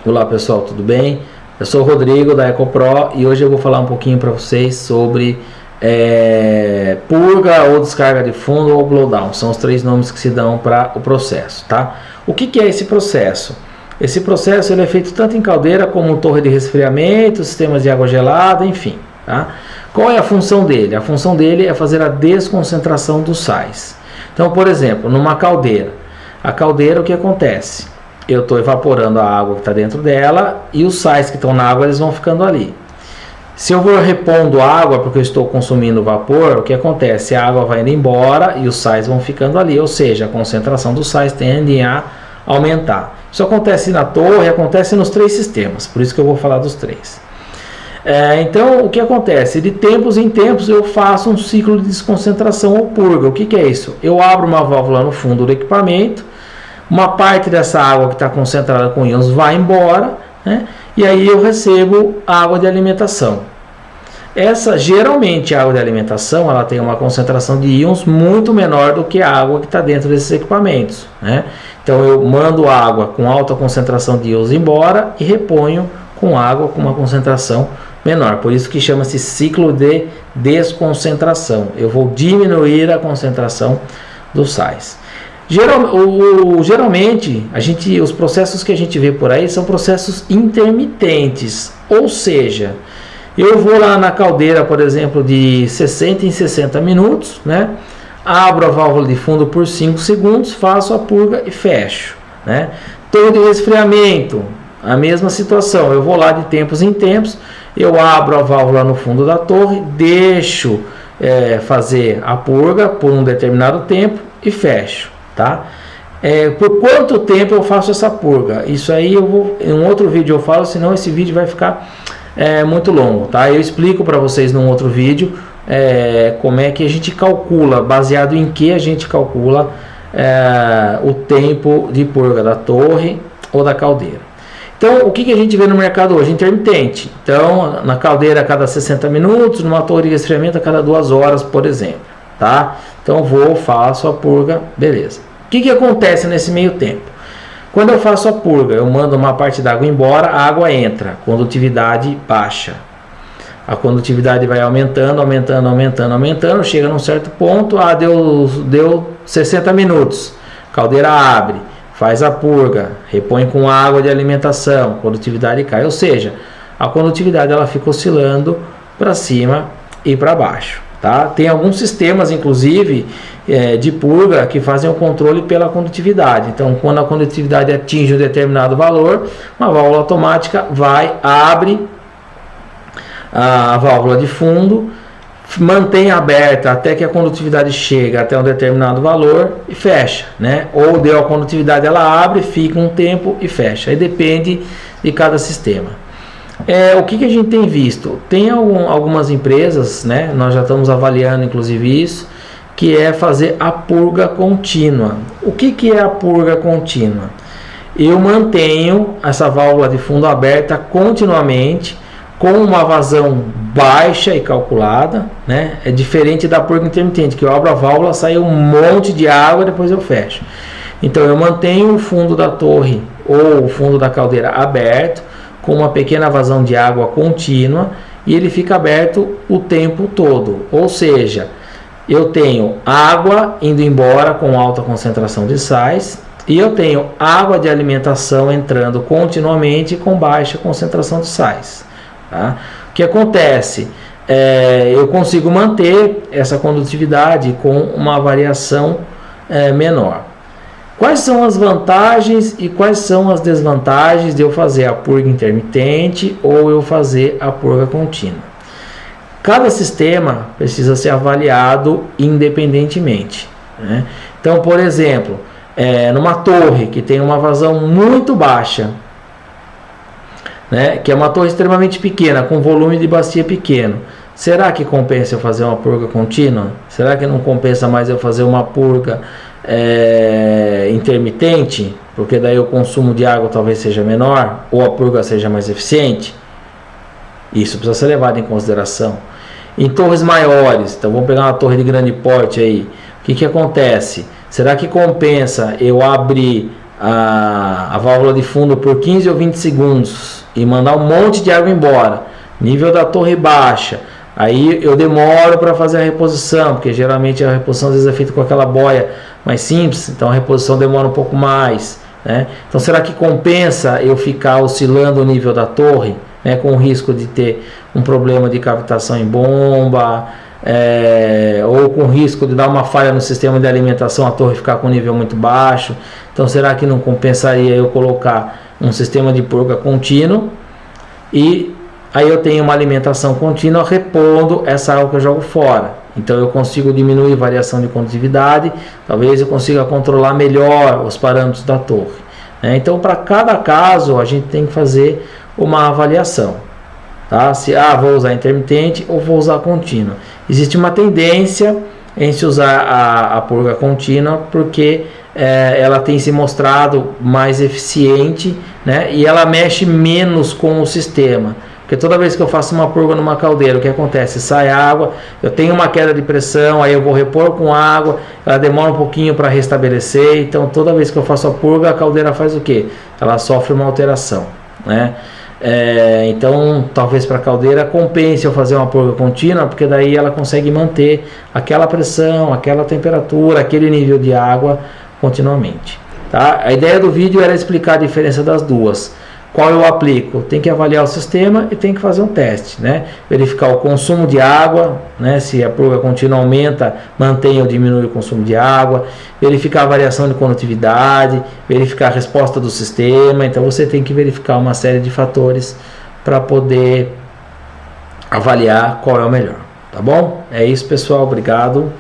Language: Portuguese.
Olá pessoal, tudo bem? Eu sou o Rodrigo da EcoPro e hoje eu vou falar um pouquinho para vocês sobre purga ou descarga de fundo ou blowdown. São os três nomes que se dão para o processo, tá? O que é esse processo? Esse processo ele é feito tanto em caldeira como torre de resfriamento, sistemas de água gelada, enfim, tá? Qual é a função dele? A função dele é fazer a desconcentração dos sais. Então, por exemplo, numa caldeira, a caldeira o que acontece? Eu estou evaporando a água que está dentro dela e os sais que estão na água eles vão ficando ali. Se eu vou repondo água porque eu estou consumindo vapor, o que acontece? A água vai indo embora e os sais vão ficando ali, ou seja, a concentração dos sais tende a aumentar. Isso acontece na torre, acontece nos três sistemas, por isso que eu vou falar dos três. Então, o que acontece? De tempos em tempos eu faço um ciclo de desconcentração ou purga. O que é isso? Eu abro uma válvula no fundo do equipamento, uma parte dessa água que está concentrada com íons vai embora, né? E aí eu recebo água de alimentação. Geralmente a água de alimentação ela tem uma concentração de íons muito menor do que a água que está dentro desses equipamentos, né? Então eu mando água com alta concentração de íons embora e reponho com água com uma concentração menor. Por isso que chama-se ciclo de desconcentração. Eu vou diminuir a concentração dos sais. Geralmente, os processos que a gente vê por aí são processos intermitentes, ou seja, eu vou lá na caldeira, por exemplo, de 60 em 60 minutos, né? Abro a válvula de fundo por 5 segundos, faço a purga e fecho, né? Torre de resfriamento, a mesma situação, eu vou lá de tempos em tempos, eu abro a válvula no fundo da torre, deixo fazer a purga por um determinado tempo e fecho. Tá? Por quanto tempo eu faço essa purga? Isso aí em um outro vídeo eu falo, senão esse vídeo vai ficar muito longo, tá? Eu explico para vocês num outro vídeo como é que a gente calcula, baseado em que a gente calcula o tempo de purga da torre ou da caldeira. Então, o que a gente vê no mercado hoje? Intermitente. Então, na caldeira a cada 60 minutos, numa torre de resfriamento a cada 2 horas, por exemplo, tá? Então, faço a purga, beleza. O que acontece nesse meio tempo? Quando eu faço a purga, eu mando uma parte da água embora, a água entra, condutividade baixa. A condutividade vai aumentando, chega num certo ponto, deu 60 minutos, caldeira abre, faz a purga, repõe com água de alimentação, condutividade cai, ou seja, a condutividade ela fica oscilando para cima e para baixo. Tá? Tem alguns sistemas, inclusive, de purga que fazem o controle pela condutividade. Então, quando a condutividade atinge um determinado valor, uma válvula automática abre a válvula de fundo, mantém aberta até que a condutividade chega até um determinado valor e fecha, né? Ou deu a condutividade, ela abre, fica um tempo e fecha. Aí depende de cada sistema. O que a gente tem visto? Tem algumas empresas, né? Nós já estamos avaliando inclusive isso, que é fazer a purga contínua. O que é a purga contínua? Eu mantenho essa válvula de fundo aberta continuamente, com uma vazão baixa e calculada, né? É diferente da purga intermitente, que eu abro a válvula, sai um monte de água e depois eu fecho. Então eu mantenho o fundo da torre ou o fundo da caldeira aberto, com uma pequena vazão de água contínua, e ele fica aberto o tempo todo. Ou seja, eu tenho água indo embora com alta concentração de sais, e eu tenho água de alimentação entrando continuamente com baixa concentração de sais. Tá? O que acontece? Eu consigo manter essa condutividade com uma variação menor. Quais são as vantagens e quais são as desvantagens de eu fazer a purga intermitente ou eu fazer a purga contínua? Cada sistema precisa ser avaliado independentemente, né? Então, por exemplo, numa torre que tem uma vazão muito baixa, né, que é uma torre extremamente pequena, com volume de bacia pequeno, será que compensa eu fazer uma purga contínua? Será que não compensa mais eu fazer uma purga intermitente, porque daí o consumo de água talvez seja menor ou a purga seja mais eficiente? Isso precisa ser levado em consideração. Em torres maiores, então vamos pegar uma torre de grande porte aí, o que acontece? Será que compensa eu abrir a válvula de fundo por 15 ou 20 segundos e mandar um monte de água embora, nível da torre baixa, aí eu demoro para fazer a reposição, porque geralmente a reposição às vezes é feita com aquela boia mais simples, então a reposição demora um pouco mais, né? Então será que compensa eu ficar oscilando o nível da torre, né, com o risco de ter um problema de cavitação em bomba, ou com risco de dar uma falha no sistema de alimentação, a torre ficar com nível muito baixo? Então será que não compensaria eu colocar um sistema de purga contínuo e aí eu tenho uma alimentação contínua repondo essa água que eu jogo fora? Então eu consigo diminuir a variação de condutividade, talvez eu consiga controlar melhor os parâmetros da torre, né? Então para cada caso a gente tem que fazer uma avaliação, tá? Se vou usar intermitente ou vou usar contínua. Existe uma tendência em se usar a purga contínua porque ela tem se mostrado mais eficiente, né? E ela mexe menos com o sistema. Porque toda vez que eu faço uma purga numa caldeira, o que acontece? Sai água, eu tenho uma queda de pressão, aí eu vou repor com água, ela demora um pouquinho para restabelecer. Então toda vez que eu faço a purga, a caldeira faz o quê? Ela sofre uma alteração, né? Então talvez para a caldeira compense eu fazer uma purga contínua, porque daí ela consegue manter aquela pressão, aquela temperatura, aquele nível de água continuamente, tá? A ideia do vídeo era explicar a diferença das duas. Qual eu aplico? Tem que avaliar o sistema e tem que fazer um teste, né? Verificar o consumo de água, né? Se a purga contínua aumenta, mantém ou diminui o consumo de água. Verificar a variação de condutividade, verificar a resposta do sistema. Então você tem que verificar uma série de fatores para poder avaliar qual é o melhor, tá bom? É isso, pessoal, obrigado.